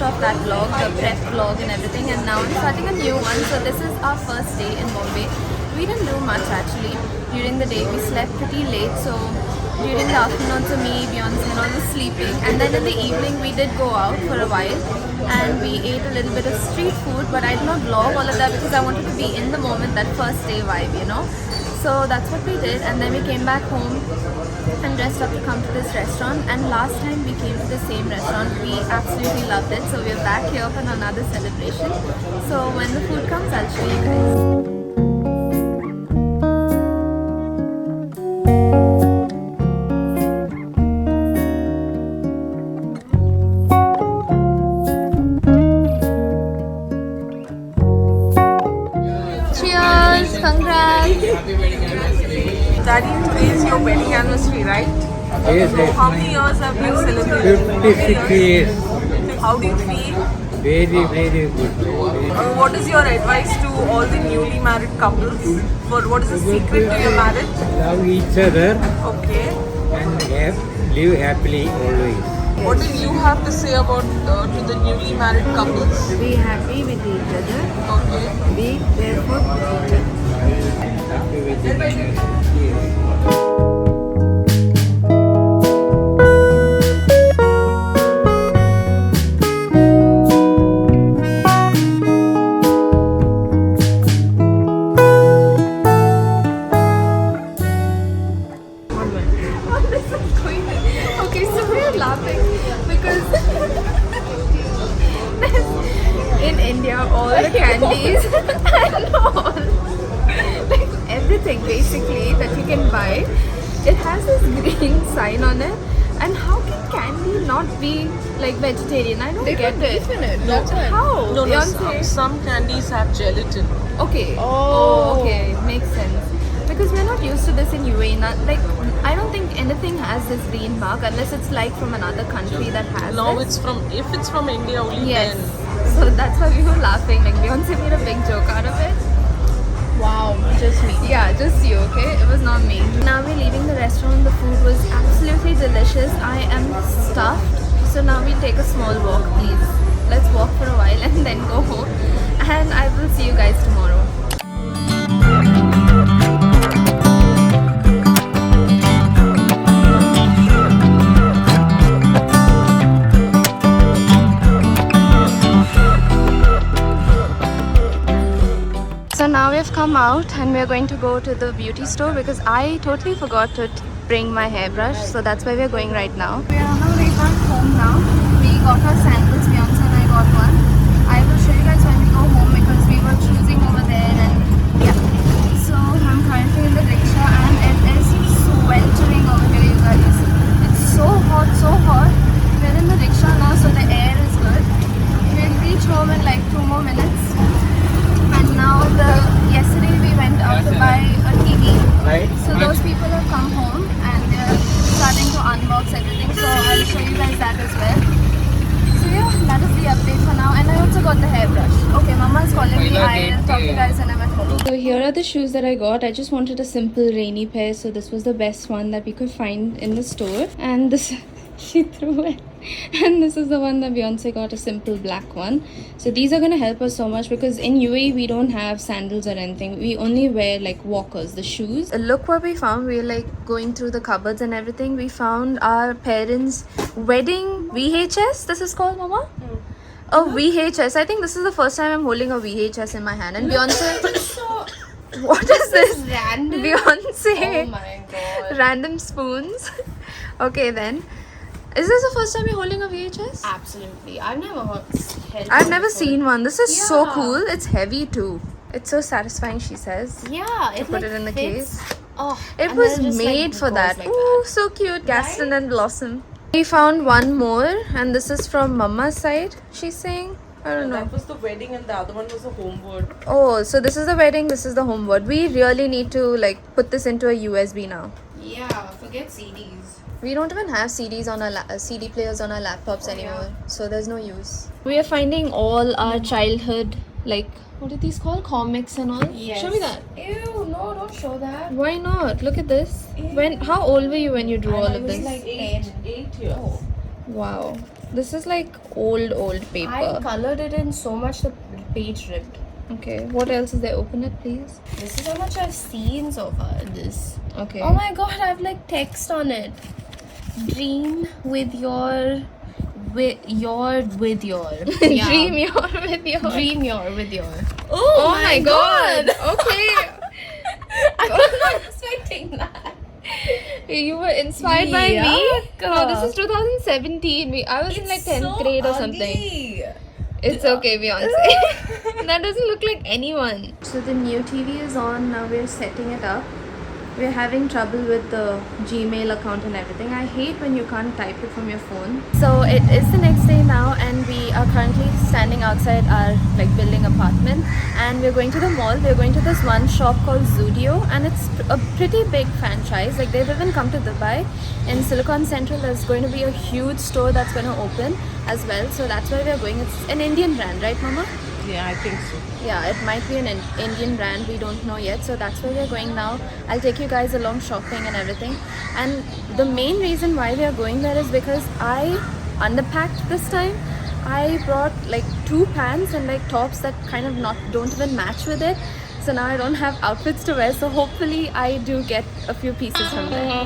of that vlog, the prep vlog and everything, and now I'm starting a new one. So this is our first day in Bombay. We didn't do much actually. During the day we slept pretty late, so during the afternoon to me, Beyonce and all was sleeping, and then in the evening we did go out for a while and we ate a little bit of street food, but I did not vlog all of that because I wanted to be in the moment, that first day vibe, you know. So that's what we did, and then we came back home and dressed up to come to this restaurant. And last time we came to the same restaurant, we absolutely loved it, so we're back here for another celebration. So when the food comes, I'll show you guys. Daddy, today is your wedding anniversary, right? Yes, yes. How many years have you celebrated? 56 years. How do you feel? Very, very good. What is your advice to all the newly married couples? What is the secret to your marriage? Love each other Okay. and live happily always. What do you have to say about to the newly married couples? Be happy with each other. Okay. Be careful with each other. Happy with each other. Yes. Okay, so we're laughing because in India all the candies and all, like everything basically that you can buy, it has this green sign on it. And how can candy not be like vegetarian? I don't get it. How? No, Beyonce? some candies have gelatin. Okay. Oh, okay. Makes sense. Because we're not used to this in UAE. Like, I don't think anything has this green mark unless it's like from another country that has No, this. if it's from India only Yes. then. So that's why we were laughing. Like, Beyonce made a big joke out of it. Wow, just me. Yeah, just you, okay? It was not me. Now we're leaving the restaurant. The food was absolutely delicious. I am stuffed. So now we'll take a small walk, please. Let's walk for a while and then go home. And I will see you guys tomorrow. So now we've come out and we're going to go to the beauty store because I totally forgot to bring my hairbrush. So that's where we're going right now. We're on our way back home now. We got our sandals, Beyonce and I got one. I will show you guys when we go home because we were choosing over there and yeah. So I'm currently in the rickshaw and it is sweltering over here, you guys. It's so hot, so hot. We're in the rickshaw now, so the air is good. We'll reach home in like 2 more minutes. And now yesterday we went out to buy a TV. Right? So those people have come home and they're starting to unbox everything. So I'll show you guys that as well. So yeah, that is the update for now. And I also got the hairbrush. Okay, Mama is calling me. I'll talk to you guys when I'm at home. So here are the shoes that I got. I just wanted a simple rainy pair. So this was the best one that we could find in the store. And this, she threw it. And this is the one that Beyonce got, a simple black one. So these are going to help us so much because in UAE we don't have sandals or anything. We only wear like walkers, the shoes. Look what we found. We're like going through the cupboards and everything. We found our parents' wedding VHS. This is called, Mama? A VHS. I think this is the first time I'm holding a VHS in my hand. And Beyonce... What is this? Random. Beyonce. Oh my god. Random spoons. Okay then. Is this the first time you're holding a VHS? Absolutely. I've never held I've one never before. seen one. This is so Yeah. cool. It's heavy too. It's so satisfying, she says. Yeah, it Put like it in the fits. case. Oh, It and was then just, made like, for goes that. like Ooh, so cute. Gaston and Blossom. We found one more, and this is from Mama's side, she's saying. I don't know. That was the wedding and the other one was a homeward. Oh, so this is the wedding, this is the homeward. We really need to like put this into a USB now. Yeah, forget CDs. We don't even have CDs on our CD players on our laptops anymore, so there's no use. We are finding all our childhood, like, what are these called? Comics and all? Yes. Show me that. Ew, no, don't show that. Why not? Look at this. How old were you when you drew all I of was this? like 8 years. Oh. Wow. This is like old paper. I colored it in so much the page ripped. Okay, what else is there? Open it, please. This is how much I've seen so far. This. Okay. Oh my god, I have like text on it. Dream with your. Yeah. Dream your with your. Dream your with your. Oh my god. Okay. I was not expecting that. You were inspired by me? Yuck. No, this is 2017. I was in like 10th grade or something. It's okay, Beyonce. That doesn't look like anyone. So the new TV is on. Now we're setting it up. We're having trouble with the Gmail account and everything. I hate when you can't type it from your phone. So it is the next day now, and we are currently standing outside our like building apartment, and we're going to the mall. We're going to this one shop called Zudio, and it's a pretty big franchise. Like they've even come to Dubai. In Silicon Central, there's going to be a huge store that's going to open as well. So that's where we're going. It's an Indian brand, right, Mama? Yeah, I think so. Yeah, it might be an Indian brand, we don't know yet. So that's where we're going now. I'll take you guys along shopping and everything. And the main reason why we are going there is because I underpacked this time. I brought like 2 pants and like tops that kind of don't even match with it. So now I don't have outfits to wear. So hopefully I do get a few pieces from there.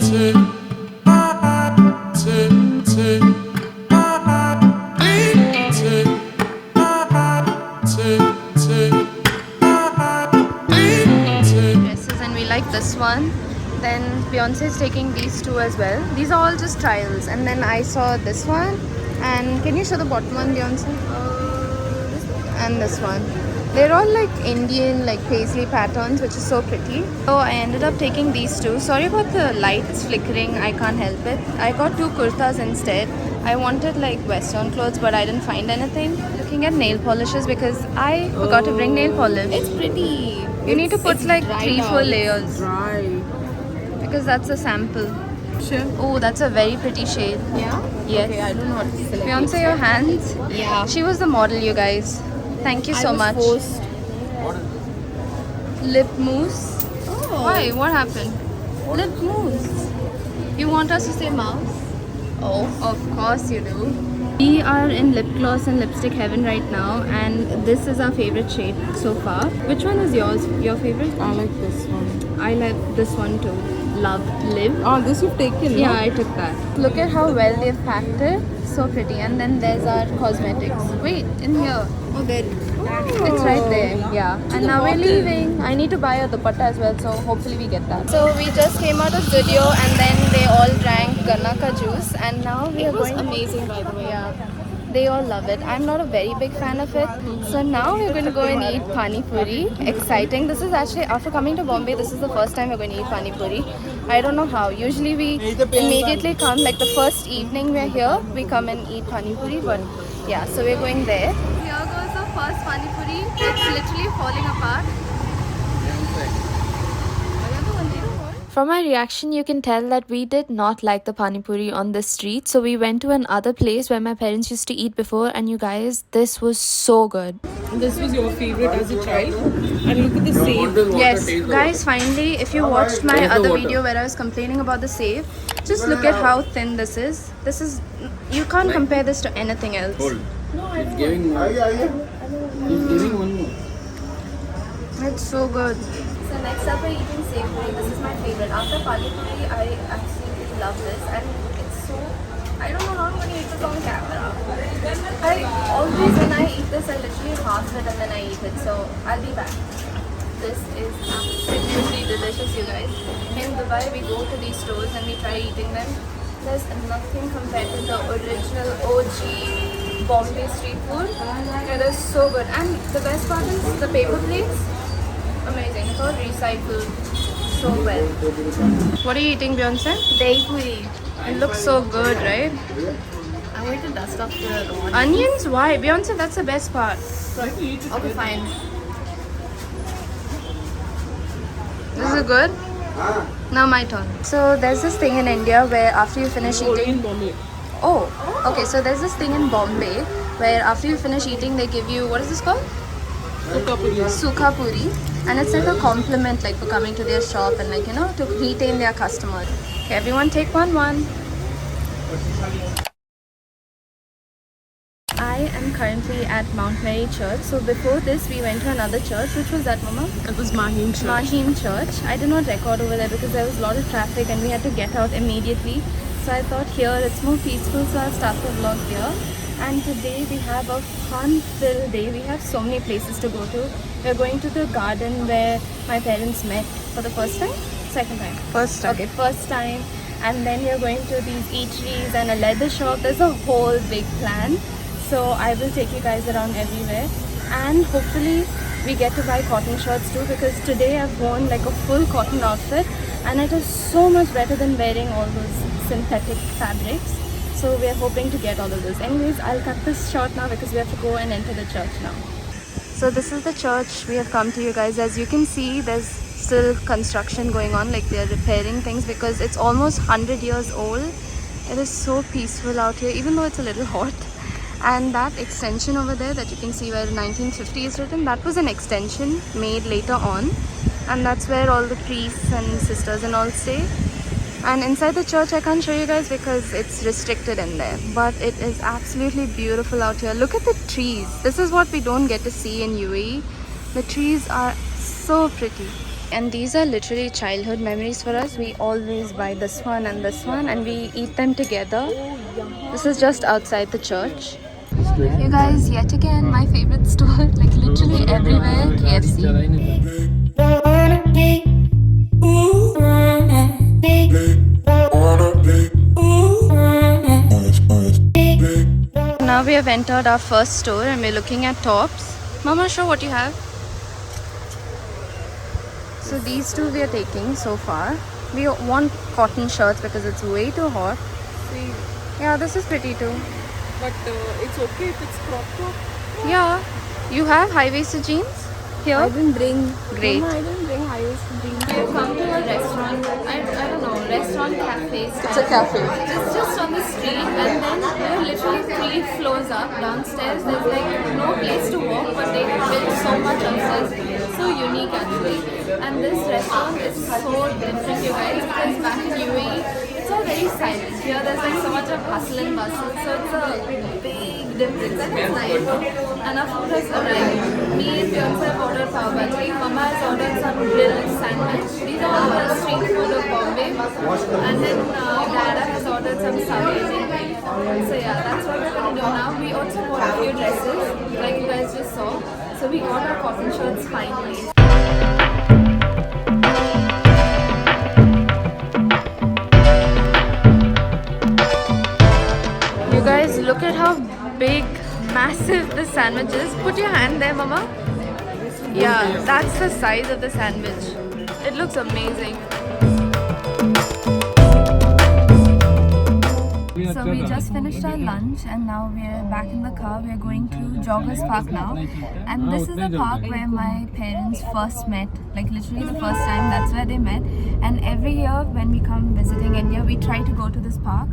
Dresses, and we like this one. Then Beyonce is taking these 2 as well. These are all just trials. And then I saw this one. And can you show the bottom one, Beyonce? And this one. They're all like Indian like paisley patterns, which is so pretty. So I ended up taking these 2. Sorry about the lights flickering, I can't help it. I got 2 kurtas instead. I wanted like western clothes, but I didn't find anything. Looking at nail polishes because I forgot to bring nail polish. It's pretty. You need to put It's like dried 3-4 out. layers Right. because that's a sample. Sure. Oh, that's a very pretty shade. Yeah? Yes. Okay, I don't know what to select. Beyonce, your hands. Yeah. She was the model, you guys. Thank you so I was much. forced. Lip mousse. Oh. Why? What happened? Lip mousse. You want us to say mouse? Oh. Of course you do. We are in lip gloss and lipstick heaven right now, and this is our favorite shade so far. Which one is yours? Your favorite? I like this one. I like this one too. Love Live. Oh, this you've taken, Yeah, no? I took that. Look at how well they've packed it. So pretty. And then there's our cosmetics. Wait, in here. Oh, there. It's right there. Yeah. And now we're leaving. I need to buy a dupatta as well, so hopefully we get that. So we just came out of Zudio, and then they all drank Ganaka juice, and now we are It was going. amazing, by the way. Yeah. They all love it. I'm not a very big fan of it. So now we're going to go and eat Pani Puri. Exciting. This is actually, after coming to Bombay, this is the first time we're going to eat Pani Puri. I don't know how. Usually we immediately come, like the first evening we're here, we come and eat Pani Puri. But yeah, so we're going there. Here goes the first Pani Puri. It's literally falling apart. From my reaction, you can tell that we did not like the Pani Puri on the street. So we went to another place where my parents used to eat before. And you guys, this was so good. This was your favorite as a child. And look at the save. Yes, guys, finally, if you watched my other video where I was complaining about the save, just look at how thin this is. This is, you can't compare this to anything else. Hold. He's giving more. He's giving one more. It's so good. So next up we're eating save puri. This is my favorite. After Pani Puri, I absolutely love this, and it's so, I don't know how I'm going to eat this on camera. I always, when I eat this, I literally half it and then I eat it. So I'll be back. This is absolutely delicious, you guys. In Dubai, we go to these stores and we try eating them. There's nothing compared to the original OG Bombay street food. It is so good. And the best part is the paper plates. Amazing. It's all recycled so well. What are you eating, Beyonce? Dahi puri. It looks so good, right? I'm going to dust off the onion. Onions? Why? Beyonce, that's the best part. Okay, fine. This is good? Now my turn. So there's this thing in India where after you finish eating... Oh, okay. So there's this thing in Bombay where after you finish eating, they give you... What is this called? Sukha puri. And it's like a compliment, like for coming to their shop and like, you know, to retain their customers. Okay, everyone take one. I am currently at Mount Mary Church. So before this, we went to another church, which was that, Mama? It was Mahim Church. Mahim Church. I did not record over there because there was a lot of traffic and we had to get out immediately. So I thought here it's more peaceful, so I'll start the vlog here. And today we have a fun-filled day. We have so many places to go to. We're going to the garden where my parents met for the first time? Second time? First time. Okay, first time. And then we're going to these eateries and a leather shop. There's a whole big plan. So I will take you guys around everywhere. And hopefully we get to buy cotton shirts too, because today I've worn like a full cotton outfit and it is so much better than wearing all those synthetic fabrics. So we are hoping to get all of those. Anyways, I'll cut this short now because we have to go and enter the church now. So this is the church we have come to, you guys. As you can see, there's still construction going on, like they're repairing things because it's almost 100 years old. It is so peaceful out here, even though it's a little hot. And that extension over there that you can see where 1950 is written, that was an extension made later on. And that's where all the priests and sisters and all stay. And inside the church I can't show you guys because it's restricted in there, but it is absolutely beautiful out here. Look at the trees. This is what we don't get to see in UAE. The trees are so pretty. And these are literally childhood memories for us. We always buy this one and we eat them together. This is just outside the church. You guys, yet again my favorite store, like literally everywhere, KFC. Now we have entered our first store and we're looking at tops. Mama, show what you have. So these two we are taking so far. We want cotton shirts because it's way too hot. See, Yeah, this is pretty too. but it's okay if it's crop top. Yeah. You have high-waisted jeans here? I didn't bring. Great. Mama, I didn't bring high-waisted jeans. We have come to a restaurant. I don't know, restaurant cafe. It's a cafe. It's just on the street and then we're literally 3 floors up downstairs. There's like no place to walk, but they built so much upstairs. So unique actually. And this restaurant is so different, you guys, because back in UAE, it's all very silent. Here there's like so much of hustle and bustle. So it's a big difference and it's nice. And our food has arrived. Me and Beyonce have ordered pav bhaji. Mama has ordered some grilled sandwich. These are all the street food of Bombay. And then Dada has ordered some South Asian thing. So yeah, that's what we're going to do now. We also bought a few dresses, like you guys just saw. So we got our cotton shirts finally. You guys, look at how big, massive this sandwich is. Put your hand there, Mama. Yeah, that's the size of the sandwich. It looks amazing. So we just finished our lunch and now we're back in the car. We're going to Joggers Park now. And this is the park where my parents first met. Like literally the first time, that's where they met. And every year when we come visiting India, we try to go to this park.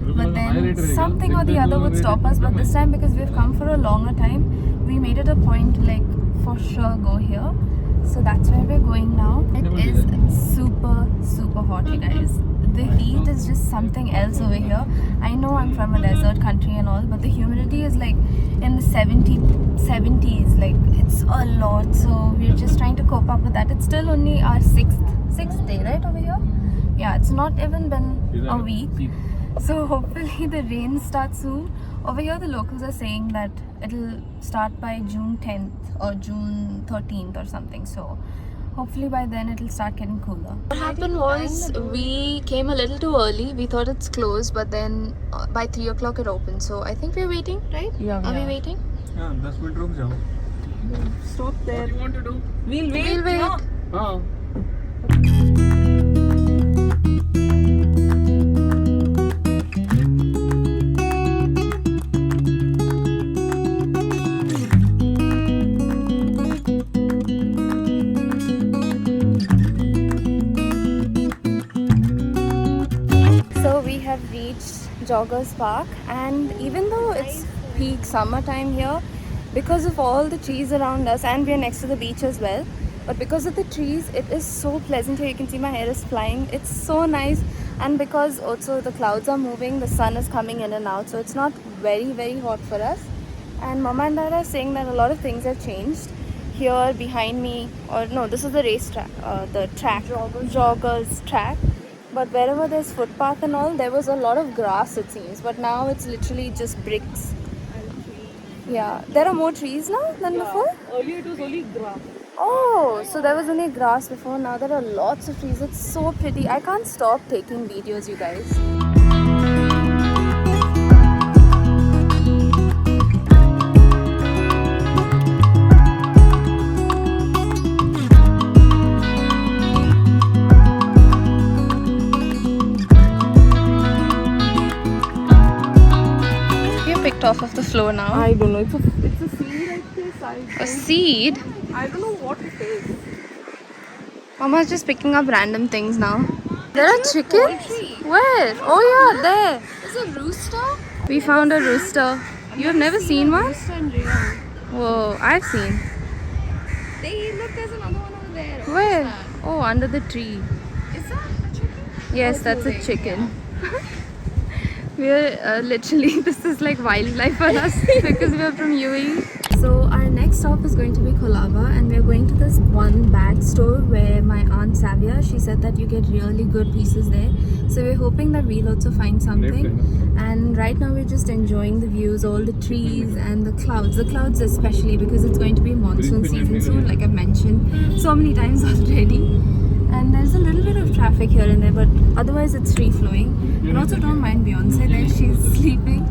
But then something or the other would stop us. But this time, because we've come for a longer time, we made it a point to like for sure go here. So that's where we're going now. It is super, super hot, you guys. The heat is just something else over here. I know I'm from a desert country and all, but the humidity is like in the 70s. Like it's a lot. So we're just trying to cope up with that. It's still only our sixth day, right, over here? Yeah, it's not even been a week. So hopefully the rain starts soon. Over here the locals are saying that it'll start by June 10th or June 13th or something. So hopefully by then it'll start getting cooler. What happened was we came a little too early. We thought it's closed, but then by 3 o'clock it opened. So I think we're waiting, right? Yeah, Are we waiting? Yeah, 10 minutes रुक जाओ. Stop there. What do you want to do? We'll wait. We'll wait. No? हाँ. Joggers Park, and even though it's peak summertime here, because of all the trees around us, and we are next to the beach as well, but because of the trees it is so pleasant here. You can see my hair is flying. It's so nice, and because also the clouds are moving, the sun is coming in and out, so it's not very hot for us. And Mama and Dad are saying that a lot of things have changed. Here behind me, or no, this is the race track, joggers track. But wherever there's footpath and all, there was a lot of grass it seems. But now it's literally just bricks. Yeah, there are more trees now than before? Earlier it was only grass. Oh, so there was only grass before. Now there are lots of trees. It's so pretty. I can't stop taking videos, you guys. You're picked off of the floor now. I don't know. It's a seed, I guess. A seed? I don't know what it is. Mama's just picking up random things now. There are chickens? Where? Oh yeah, there. There's a rooster. We found a rooster. You have never seen one? Rooster in Rio. Whoa, I've seen. Look, there's another one over there. Where? Oh, under the tree. Is that a chicken? Yes, that's a chicken. We're literally, this is like wildlife for us because we are from UAE. So our next stop is going to be Colaba, and we're going to this one bag store where my aunt Savia, she said that you get really good pieces there. So we're hoping that we'll also find something. And right now we're just enjoying the views, all the trees and the clouds. The clouds especially because it's going to be monsoon season soon, like I've mentioned so many times already. And there's a little bit of traffic here and there, but otherwise it's free flowing. And also don't mind Beyonce there, she's sleeping.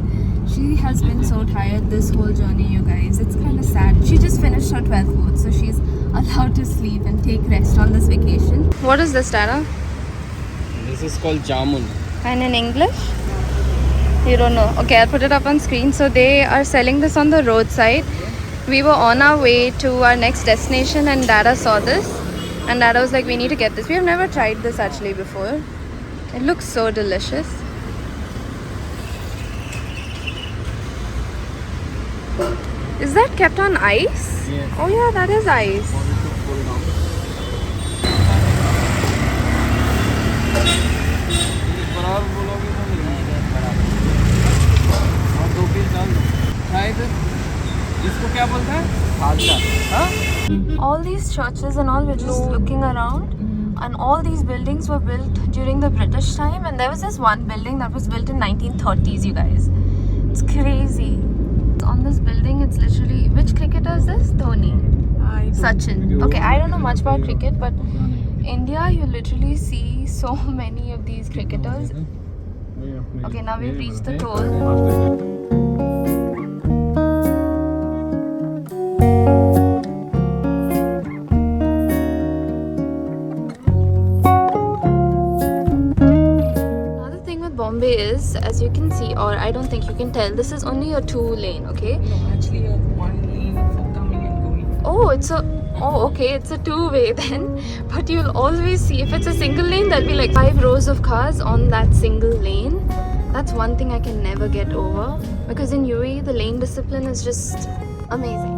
She has been so tired this whole journey, you guys. It's kind of sad. She just finished her 12th board, so she's allowed to sleep and take rest on this vacation. What is this, Tara? This is called jamun. And in English? You don't know. Okay, I'll put it up on screen. So they are selling this on the roadside. We were on our way to our next destination and Dada saw this. And Dada was like, we need to get this. We have never tried this actually before. It looks so delicious. Is that kept on ice? Yes. Oh yeah, that is ice. इसको क्या बोलते हैं? हादसा. हाँ? All these churches and all, we're just looking around, and all these buildings were built during the British time, and there was this one building that was built in 1930s, you guys. It's crazy. On this building, it's literally, which cricketer is this? Dhoni. Sachin. Okay, I don't know much about cricket, but India, you literally see so many of these cricketers. Okay, now we've reached the toll. Bombay is, as you can see, or I don't think you can tell, this is only a 2-lane, okay? No, actually a 1 lane for coming and going. Oh, it's a 2-way then. But you'll always see, if it's a single lane, there'll be like 5 rows of cars on that single lane. That's one thing I can never get over, because in UAE the lane discipline is just amazing.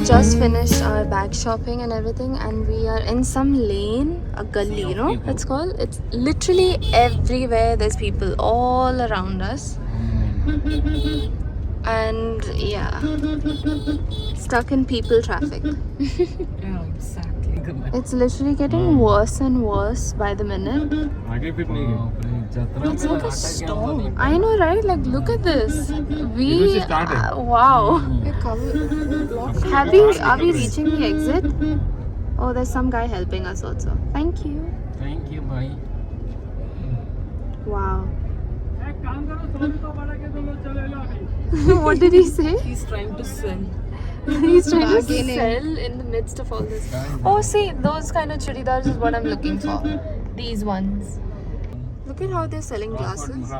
Just finished our bag shopping and everything, and we are in some lane, a gully, you know, it's called. It's literally everywhere. There's people all around us, and yeah, stuck in people traffic. Yeah, exactly. It's literally getting worse and worse by the minute. It's like a storm. I know, right? Like, look at this. We wow. Are we reaching the exit? Oh, there's some guy helping us also. Thank you. Thank you, bye. Wow. What did he say? He's trying to sell. He's trying to sell in the midst of all this. Oh, see, those kind of churidars is what I'm looking for. These ones. Look at how they're selling glasses.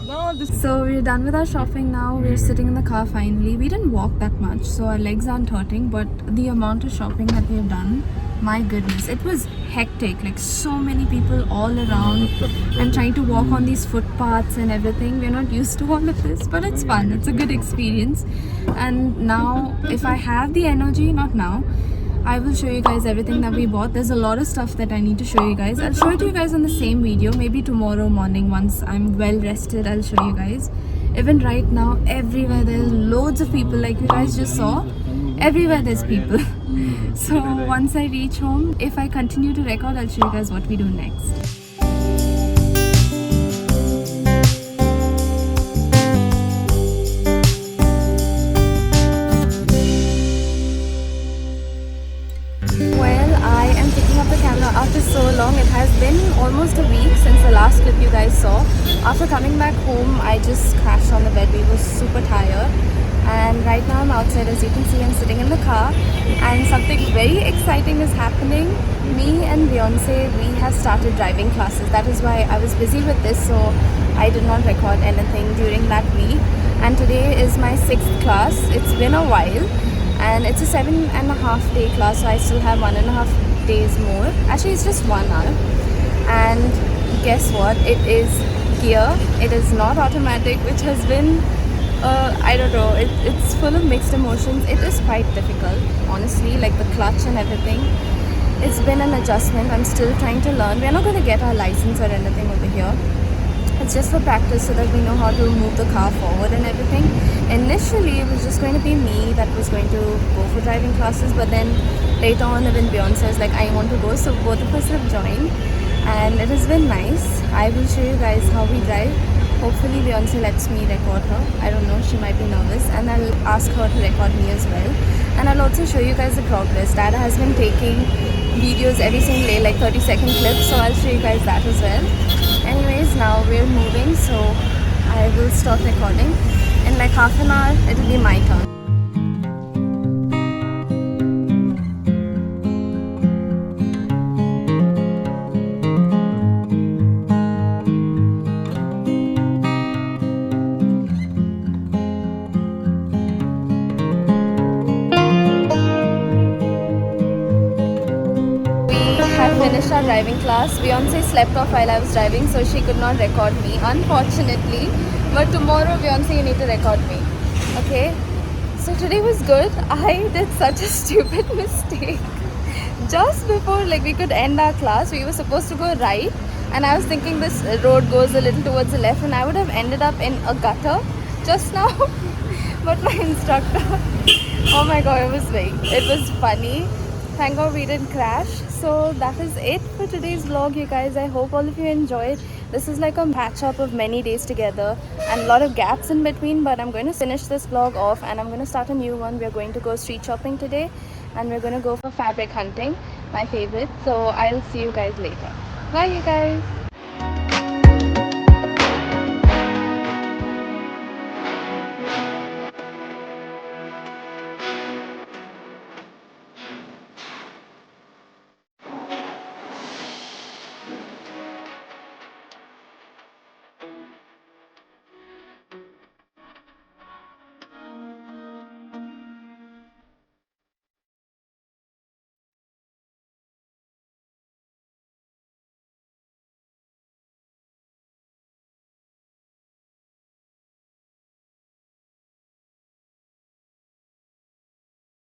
No, this So we're done with our shopping now. We're sitting in the car finally. We didn't walk that much, so our legs aren't hurting, but the amount of shopping that we've done, my goodness, it was hectic. Like, so many people all around and trying to walk on these footpaths and everything. We're not used to all of this, but it's fun. It's a good experience. And now, if I have the energy, not now, I will show you guys everything that we bought. There's a lot of stuff that I need to show you guys. I'll show it to you guys on the same video. Maybe tomorrow morning once I'm well rested, I'll show you guys. Even right now, everywhere there's loads of people, like you guys just saw. Everywhere there's people. So once I reach home, if I continue to record, I'll show you guys what we do next. Well, I am picking up the camera after so long. It has been almost a week since the last clip you guys saw. After coming back home, I just crashed on the bed. We were super tired. And right now I'm outside. As you can see, I'm sitting in the car. And something very exciting is happening. Me and Beyonce, we have started driving classes. That is why I was busy with this, so I did not record anything during that week. And today is my 6th class. It's been a while. And it's a 7.5 day class, so I still have 1.5 days more. Actually, it's just 1 hour. And guess what? It is gear. It is not automatic, which has been, I don't know, it's full of mixed emotions. It is quite difficult, honestly, like the clutch and everything. It's been an adjustment. I'm still trying to learn. We're not going to get our license or anything over here. It's just for practice so that we know how to move the car forward and everything. Initially, it was just going to be me that was going to go for driving classes, but then later on, even Beyonce was like, I want to go, so both of us have joined, and it has been nice. I will show you guys how we drive. Hopefully, Beyonce lets me record her. I don't know, she might be nervous, and I'll ask her to record me as well. And I'll also show you guys the progress. Dada has been taking videos every single day, like 30-second clips, so I'll show you guys that as well. Anyways, now we're moving, so I will stop recording. In like half an hour, it will be my turn. Finished our driving class. Beyonce slept off while I was driving, so she could not record me, unfortunately. But tomorrow, Beyonce, you need to record me. Okay? So today was good. I did such a stupid mistake. Just before like we could end our class, we were supposed to go right, and I was thinking this road goes a little towards the left, and I would have ended up in a gutter just now. But my instructor, oh my god, it was funny. Thank God we didn't crash. So that is it for today's vlog, you guys. I hope all of you enjoyed. This is like a patch up of many days together and a lot of gaps in between, but I'm going to finish this vlog off and I'm going to start a new one. We're going to go street shopping today and we're going to go for fabric hunting, my favorite. So I'll see you guys later. Bye, you guys.